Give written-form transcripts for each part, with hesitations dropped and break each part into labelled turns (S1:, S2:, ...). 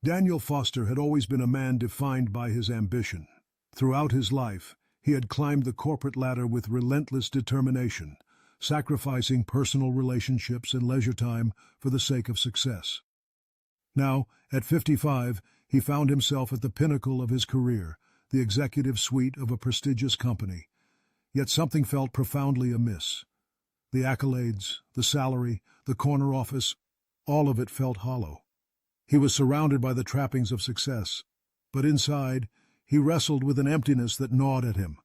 S1: Daniel Foster had always been a man defined by his ambition. Throughout his life, he had climbed the corporate ladder with relentless determination, sacrificing personal relationships and leisure time for the sake of success. Now, at 55, he found himself at the pinnacle of his career, the executive suite of a prestigious company. Yet something felt profoundly amiss. The accolades, the salary, the corner office, all of it felt hollow. He was surrounded by the trappings of success, but inside, he wrestled with an emptiness that gnawed at him,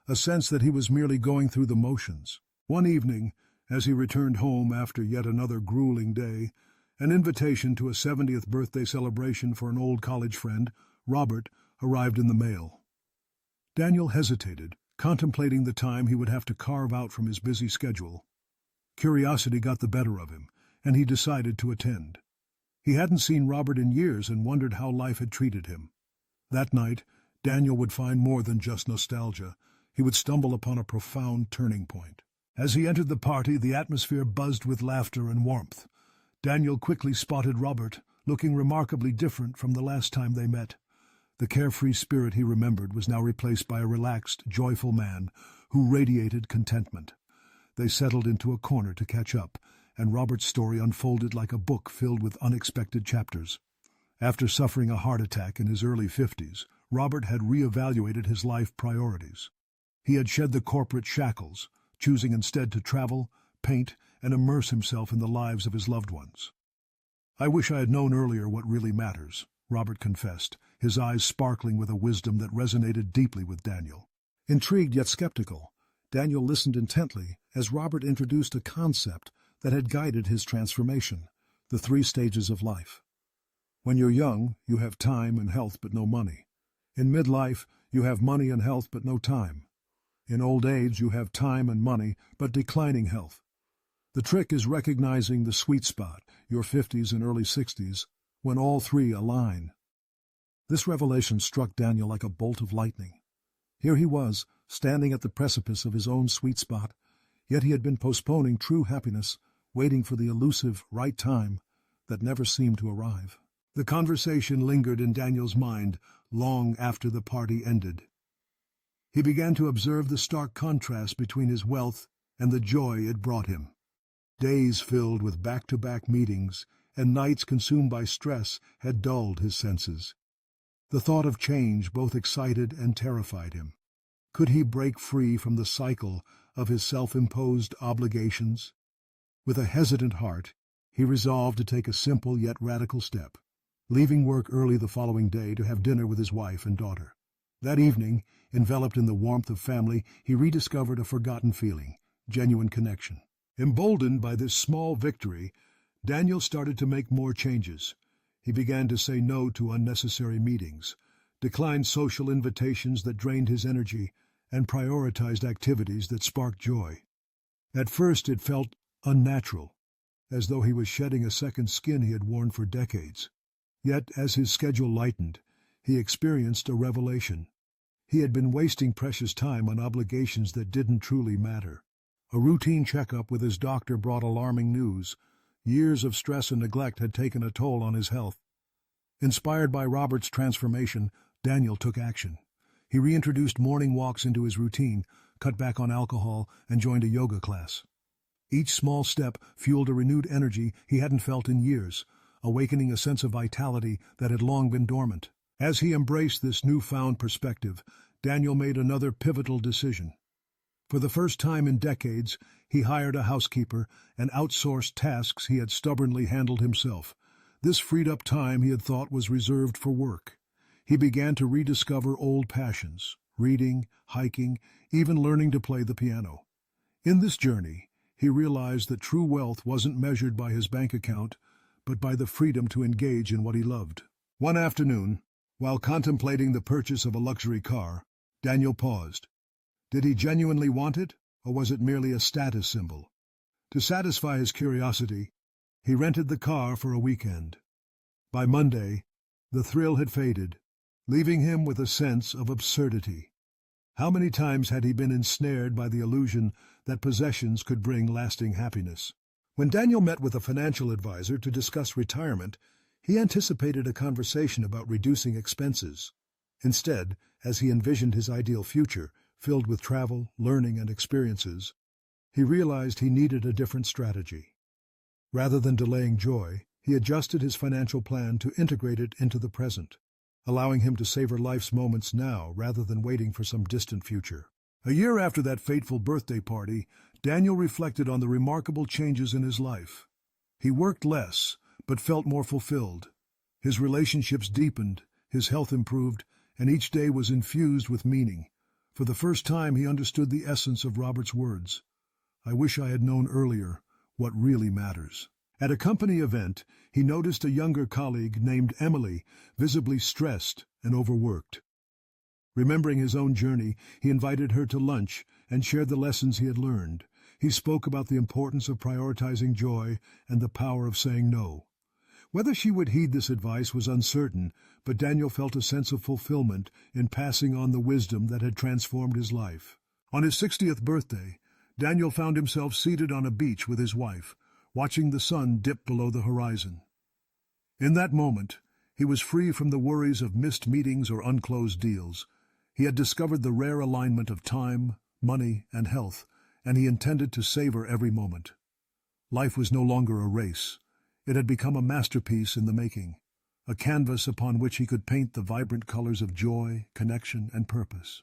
S1: a sense that he was merely going through the motions. One evening, as he returned home after yet another grueling day, an invitation to a 70th birthday celebration for an old college friend, Robert, arrived in the mail. Daniel hesitated, contemplating the time he would have to carve out from his busy schedule. Curiosity got the better of him, and he decided to attend. He hadn't seen Robert in years and wondered how life had treated him. That night, Daniel would find more than just nostalgia. He would stumble upon a profound turning point. As he entered the party, the atmosphere buzzed with laughter and warmth. Daniel quickly spotted Robert, looking remarkably different from the last time they met. The carefree spirit he remembered was now replaced by a relaxed, joyful man who radiated contentment. They settled into a corner to catch up, and Robert's story unfolded like a book filled with unexpected chapters. After suffering a heart attack in his early 50s, Robert had reevaluated his life priorities. He had shed the corporate shackles, choosing instead to travel, paint, and immerse himself in the lives of his loved ones. "I wish I had known earlier what really matters," Robert confessed, his eyes sparkling with a wisdom that resonated deeply with Daniel. Intrigued yet skeptical, Daniel listened intently as Robert introduced a concept that had guided his transformation: the 3 stages of life. When you're young, you have time and health but no money. In midlife, you have money and health but no time. In old age, you have time and money but declining health. The trick is recognizing the sweet spot, your 50s and early 60s, when all 3 align. This revelation struck Daniel like a bolt of lightning. Here he was, standing at the precipice of his own sweet spot, yet he had been postponing true happiness, waiting for the elusive right time that never seemed to arrive. The conversation lingered in Daniel's mind long after the party ended. He began to observe the stark contrast between his wealth and the joy it brought him. Days filled with back-to-back meetings and nights consumed by stress had dulled his senses. The thought of change both excited and terrified him. Could he break free from the cycle of his self-imposed obligations? With a hesitant heart, he resolved to take a simple yet radical step, leaving work early the following day to have dinner with his wife and daughter. That evening, enveloped in the warmth of family, he rediscovered a forgotten feeling, genuine connection. Emboldened by this small victory, Daniel started to make more changes. He began to say no to unnecessary meetings, declined social invitations that drained his energy, and prioritized activities that sparked joy. At first it felt unnatural, as though he was shedding a second skin he had worn for decades. Yet, as his schedule lightened, he experienced a revelation. He had been wasting precious time on obligations that didn't truly matter. A routine checkup with his doctor brought alarming news. Years of stress and neglect had taken a toll on his health. Inspired by Robert's transformation, Daniel took action. He reintroduced morning walks into his routine, cut back on alcohol, and joined a yoga class. Each small step fueled a renewed energy he hadn't felt in years, awakening a sense of vitality that had long been dormant. As he embraced this newfound perspective, Daniel made another pivotal decision. For the first time in decades, he hired a housekeeper and outsourced tasks he had stubbornly handled himself. This freed up time he had thought was reserved for work. He began to rediscover old passions, reading, hiking, even learning to play the piano. In this journey, he realized that true wealth wasn't measured by his bank account, but by the freedom to engage in what he loved. One afternoon, while contemplating the purchase of a luxury car, Daniel paused. Did he genuinely want it, or was it merely a status symbol? To satisfy his curiosity, he rented the car for a weekend. By Monday, the thrill had faded, leaving him with a sense of absurdity. How many times had he been ensnared by the illusion that possessions could bring lasting happiness? When Daniel met with a financial advisor to discuss retirement, He anticipated a conversation about reducing expenses. Instead, as he envisioned his ideal future, filled with travel, learning, and experiences, he realized he needed a different strategy. Rather than delaying joy, he adjusted his financial plan to integrate it into the present, allowing him to savor life's moments now rather than waiting for some distant future. A year after that fateful birthday party, Daniel reflected on the remarkable changes in his life. He worked less, but felt more fulfilled. His relationships deepened, his health improved, and each day was infused with meaning. For the first time, he understood the essence of Robert's words. "I wish I had known earlier what really matters." At a company event, he noticed a younger colleague named Emily, visibly stressed and overworked. Remembering his own journey, he invited her to lunch and shared the lessons he had learned. He spoke about the importance of prioritizing joy and the power of saying no. Whether she would heed this advice was uncertain, but Daniel felt a sense of fulfillment in passing on the wisdom that had transformed his life. On his 60th birthday, Daniel found himself seated on a beach with his wife, watching the sun dip below the horizon. In that moment, he was free from the worries of missed meetings or unclosed deals. He had discovered the rare alignment of time, money, and health, and he intended to savor every moment. Life was no longer a race. It had become a masterpiece in the making, a canvas upon which he could paint the vibrant colors of joy, connection, and purpose.